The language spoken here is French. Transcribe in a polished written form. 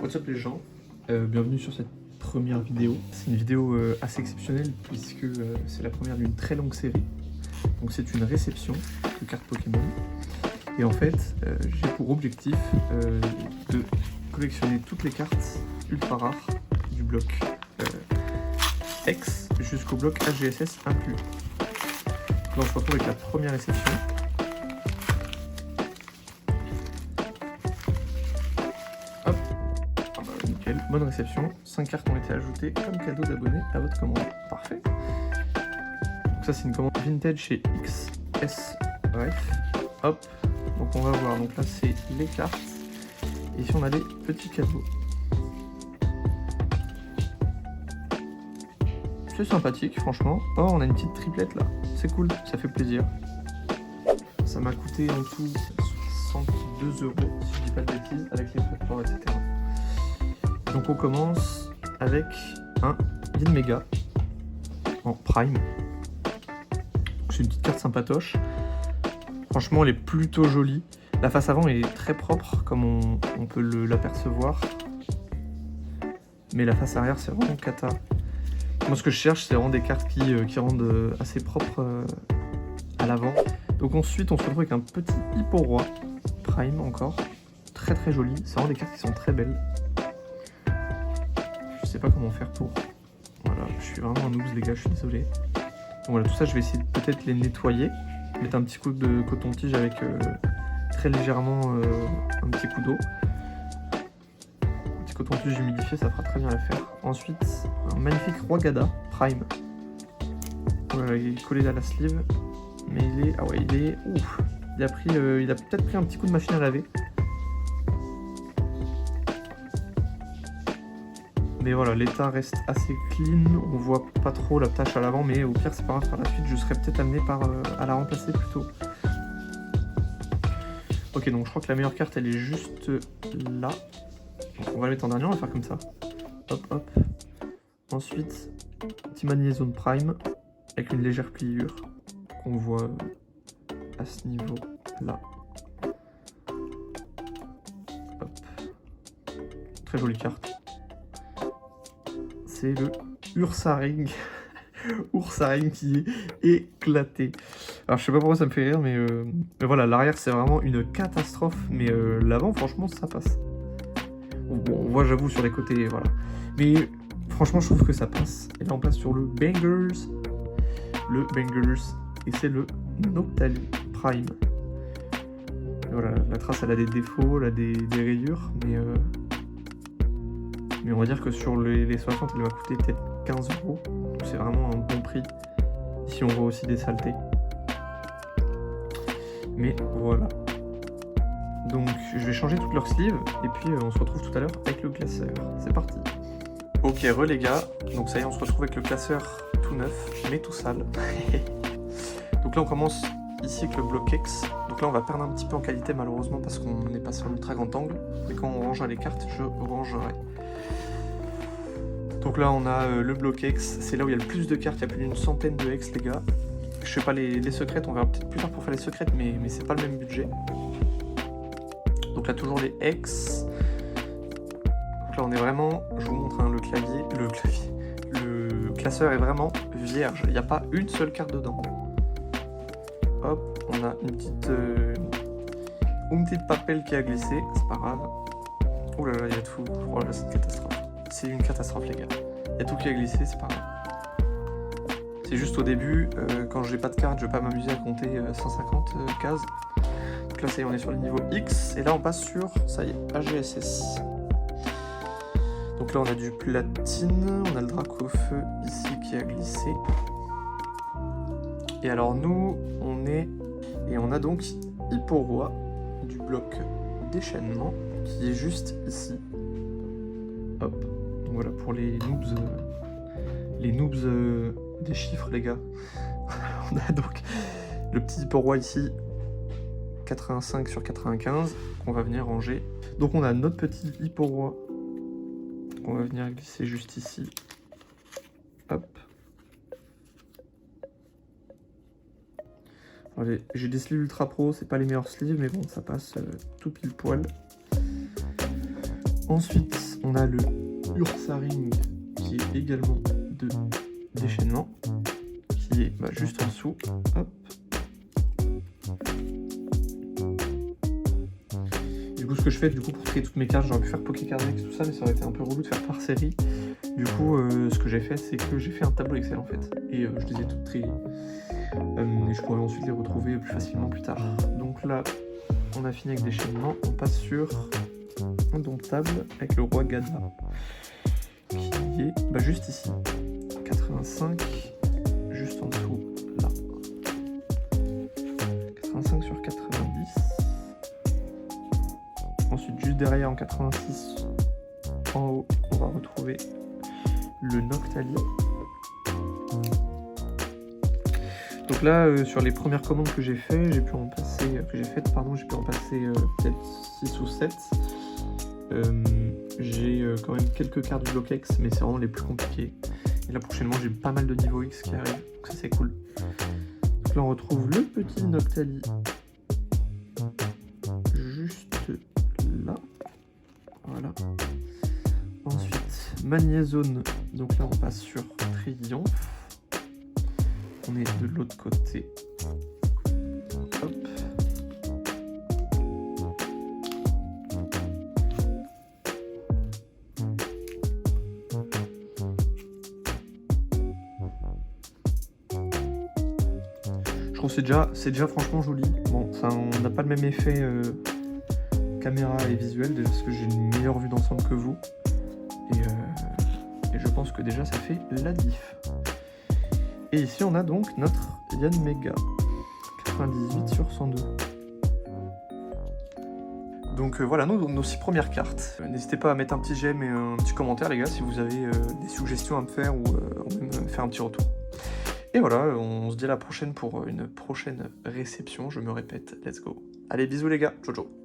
What's up les gens, bienvenue sur cette première vidéo. C'est une vidéo assez exceptionnelle puisque c'est la première d'une très longue série. Donc c'est une réception de cartes Pokémon. Et en fait, j'ai pour objectif de collectionner toutes les cartes ultra rares du bloc X jusqu'au bloc HGSS inclus. Donc là on se retrouve avec la première réception. Hop, ah bah, nickel, bonne réception. 5 cartes ont été ajoutées comme cadeau d'abonné à votre commande. Parfait. Donc ça c'est une commande vintage chez XS Ref. Hop, donc on va voir. Donc là c'est les cartes. Et ici on a les petits cadeaux. C'est sympathique franchement. Oh, on a une petite triplette là. C'est cool, ça fait plaisir. Ça m'a coûté en tout 62 €, si je dis pas de bêtises, avec les frais de port, etc. Donc on commence avec un Yanmega en Prime. C'est une petite carte sympatoche. Franchement, elle est plutôt jolie. La face avant elle est très propre, comme on peut l'apercevoir. Mais la face arrière, c'est vraiment cata. Moi, ce que je cherche, c'est vraiment des cartes qui rendent assez propre à l'avant. Donc ensuite, on se retrouve avec un petit Hipporoi Prime encore. Très très joli. C'est vraiment des cartes qui sont très belles. Je sais pas comment faire pour... Voilà, je suis vraiment un noobs les gars, je suis désolé. Donc voilà, tout ça, je vais essayer de peut-être les nettoyer. Mettre un petit coup de coton-tige avec très légèrement un petit coup d'eau. Un petit coton-tige humidifié, ça fera très bien l'affaire. Ensuite, un magnifique Rwagada Prime. Voilà, il est collé à la sleeve. Mais il est... Ah ouais, il est... Ouf. Il a peut-être pris un petit coup de machine à laver. Mais voilà, l'état reste assez clean. On voit pas trop la tache à l'avant, mais au pire, c'est pas grave. Par la suite, je serais peut-être amené à la remplacer plutôt. Ok, donc je crois que la meilleure carte, elle est juste là. Donc on va la mettre en dernier, on va faire comme ça. Hop, hop. Ensuite, petit Magnézone Prime, avec une légère pliure, qu'on voit à ce niveau-là. Hop. Très jolie carte. C'est le Ursaring. Ursaring qui est éclaté. Alors je sais pas pourquoi ça me fait rire, mais voilà, l'arrière c'est vraiment une catastrophe, mais l'avant franchement ça passe. Bon, on voit j'avoue sur les côtés, voilà. Mais franchement je trouve que ça passe. Et là on passe sur le Bangers. Le Bangers. Et c'est le Noctali Prime. Et voilà, la trace elle a des défauts, elle a des rayures, mais on va dire que sur les 60 elle m'a coûté peut-être 15 €. Donc c'est vraiment un bon prix. Ici on voit aussi des saletés. Mais voilà. Donc je vais changer toutes leurs sleeves et puis on se retrouve tout à l'heure avec le classeur. C'est parti. Ok les gars, donc ça y est on se retrouve avec le classeur tout neuf mais tout sale. Donc là on commence ici avec le bloc X. Donc là on va perdre un petit peu en qualité malheureusement parce qu'on n'est pas sur l'ultra grand angle. Mais quand on rangera les cartes, je rangerai. Donc là on a le bloc X, c'est là où il y a le plus de cartes, il y a plus d'une centaine de X les gars. Je fais pas les secrètes, on verra peut-être plus tard pour faire les secrètes, mais c'est pas le même budget. Donc là toujours les X. Donc là on est vraiment, je vous montre hein, le classeur est vraiment vierge, il n'y a pas une seule carte dedans. Hop, on a une petite papel qui a glissé, c'est pas grave. Oh là là, il y a tout, oh là là c'est une catastrophe. C'est une catastrophe les gars. Il y a tout qui a glissé, c'est pas grave. C'est juste au début, quand j'ai pas de carte, je vais pas m'amuser à compter 150 cases. Donc là ça y est, on est sur le niveau X. Et là on passe sur, ça y est, AGSS. Donc là on a du platine, on a le Dracofeu ici qui a glissé. Et alors nous, on a donc Hipporoi du bloc déchaînement qui est juste ici. Hop, donc voilà pour les noobs des chiffres les gars. On a donc le petit Hipporoi ici, 85 sur 95, qu'on va venir ranger. Donc on a notre petit Hipporoi qu'on va venir glisser juste ici. Hop. J'ai des sleeves ultra pro, c'est pas les meilleurs sleeves, mais bon, ça passe tout pile poil. Ensuite, on a le Ursaring qui est également de déchaînement, qui est juste en dessous. Hop. Du coup, ce que je fais pour trier toutes mes cartes, j'aurais pu faire Pokécardex, tout ça, mais ça aurait été un peu relou de faire par série. Du coup, ce que j'ai fait, c'est que j'ai fait un tableau Excel en fait, et je les ai toutes triées. Et je pourrais ensuite les retrouver plus facilement plus tard. Donc là, on a fini avec déchaînement, on passe sur indomptable avec le roi Gada, qui est juste ici. 85, juste en dessous, là. 85 sur 90. Ensuite, juste derrière, en 86, en haut, on va retrouver le Noctali. Donc là, sur les premières commandes que j'ai faites, j'ai pu en passer peut-être 6 ou 7. J'ai quand même quelques cartes du Bloquex, mais c'est vraiment les plus compliquées. Et là prochainement, j'ai pas mal de niveau X qui arrivent, donc ça c'est cool. Donc là, on retrouve le petit Noctali, juste là. Voilà. Ensuite, Magnézone. Donc là, on passe sur Triomphe. On est de l'autre côté. Hop. Je trouve que c'est déjà franchement joli. Bon, ça, on n'a pas le même effet caméra et visuel, déjà parce que j'ai une meilleure vue d'ensemble que vous. Et je pense que déjà ça fait la diff. Et ici on a donc notre Yanmega, 98 sur 102. Donc voilà nos 6 premières cartes. N'hésitez pas à mettre un petit j'aime et un petit commentaire les gars si vous avez des suggestions à me faire ou même faire un petit retour. Et voilà, on se dit à la prochaine pour une prochaine réception, je me répète, let's go. Allez bisous les gars, ciao ciao.